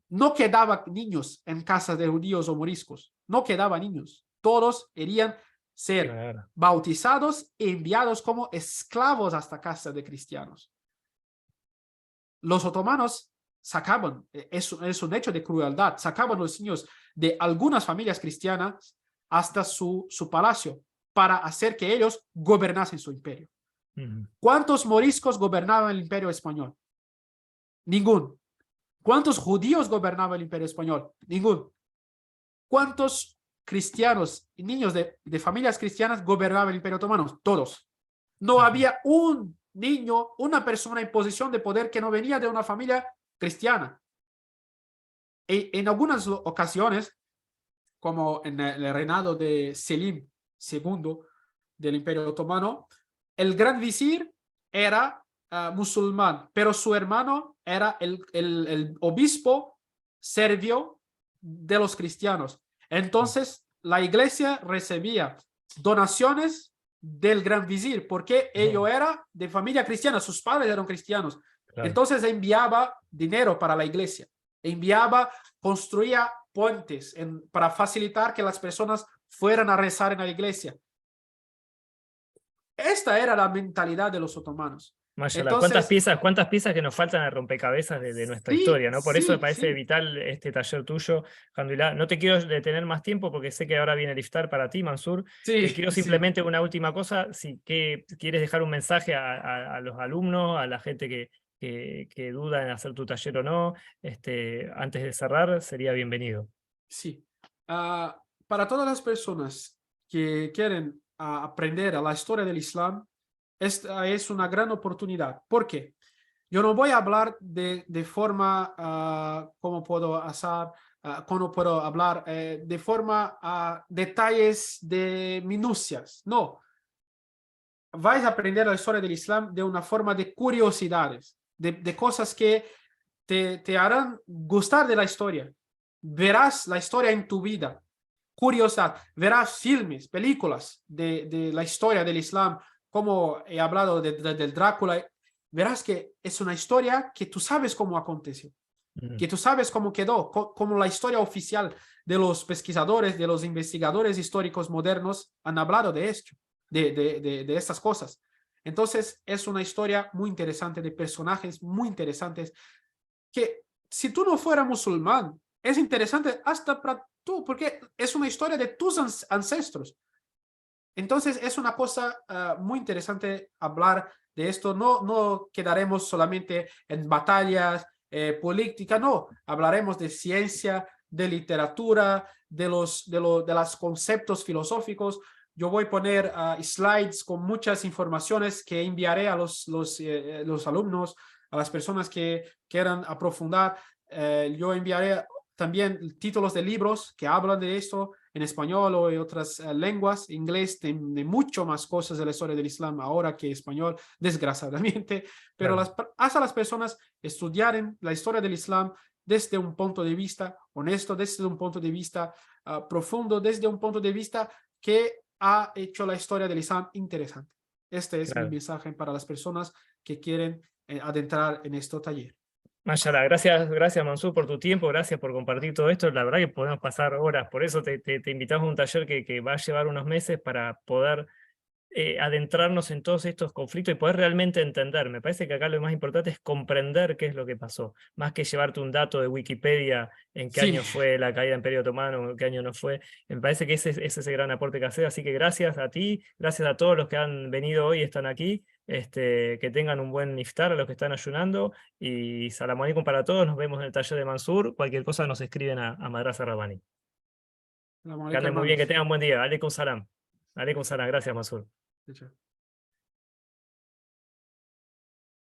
No quedaban niños en casas de judíos o moriscos. No quedaban niños. Todos querían ser bautizados e enviados como esclavos hasta casas de cristianos. Los otomanos sacaban, es un hecho de crueldad, sacaban los niños de algunas familias cristianas hasta su palacio para hacer que ellos gobernasen su imperio. ¿Cuántos moriscos gobernaban el imperio español? Ningún. ¿Cuántos judíos gobernaban el imperio español? Ningún. ¿Cuántos cristianos y niños de familias cristianas gobernaban el imperio otomano? Todos. No había un niño, una persona en posición de poder que no venía de una familia cristiana. En algunas ocasiones, como en el reinado de Selim II del Imperio Otomano, el gran visir era musulmán, pero su hermano era el obispo serbio de los cristianos. Entonces, la iglesia recibía donaciones del gran visir, porque ello era de familia cristiana, sus padres eran cristianos. Claro. Entonces enviaba dinero para la iglesia, construía puentes para facilitar que las personas fueran a rezar en la iglesia. Esta era la mentalidad de los otomanos. Entonces, ¿cuántas piezas que nos faltan al rompecabezas de nuestra historia, ¿no? Por eso me parece vital este taller tuyo, Alhamdulillah. No te quiero detener más tiempo porque sé que ahora viene el iftar para ti, Mansur. Te quiero simplemente una última cosa, si quieres dejar un mensaje a los alumnos, a la gente que duda en hacer tu taller o no, antes de cerrar, sería bienvenido. Sí. Para todas las personas que quieren aprender a la historia del Islam, esta es una gran oportunidad. ¿Por qué? Yo no voy a hablar de forma, ¿cómo puedo hacer? ¿Cómo puedo hablar? De forma, detalles de minucias. No. Vais a aprender la historia del Islam de una forma de curiosidades, de cosas que te harán gustar de la historia. Verás la historia en tu vida. Curiosidad. Verás filmes, películas de la historia del Islam, como he hablado del Drácula. Verás que es una historia que tú sabes cómo aconteció, que tú sabes cómo quedó, como la historia oficial de los pesquisadores, de los investigadores históricos modernos han hablado de esto, de estas cosas. Entonces es una historia muy interesante, de personajes muy interesantes, que si tú no fueras musulmán, es interesante hasta para tú, porque es una historia de tus ancestros. Entonces es una cosa muy interesante hablar de esto. No quedaremos solamente en batallas políticas, no. Hablaremos de ciencia, de literatura, de los conceptos filosóficos. Yo voy a poner slides con muchas informaciones que enviaré a los alumnos, a las personas que quieran aprofundar. Yo enviaré también títulos de libros que hablan de esto en español o en otras lenguas, inglés, de mucho más cosas de la historia del Islam ahora que español, desgraciadamente, pero hace a las personas estudiar la historia del Islam desde un punto de vista honesto, desde un punto de vista profundo, desde un punto de vista que ha hecho la historia del Islam interesante. Este es mi mensaje para las personas que quieren adentrar en este taller. Mashallah, gracias Mansur por tu tiempo, gracias por compartir todo esto. La verdad que podemos pasar horas, por eso te invitamos a un taller que va a llevar unos meses para poder adentrarnos en todos estos conflictos y poder realmente entender. Me parece que acá lo más importante es comprender qué es lo que pasó, más que llevarte un dato de Wikipedia en qué año fue la caída del Imperio Otomano, en qué año no fue. Me parece que ese es el gran aporte que hace, así que gracias a ti, gracias a todos los que han venido hoy y están aquí. Que tengan un buen iftar a los que están ayunando y salam alaikum para todos, nos vemos en el taller de Mansur, cualquier cosa nos escriben a Madrasa Rabbani. Que anden muy bien, que tengan buen día, alaikum salam, gracias Mansur.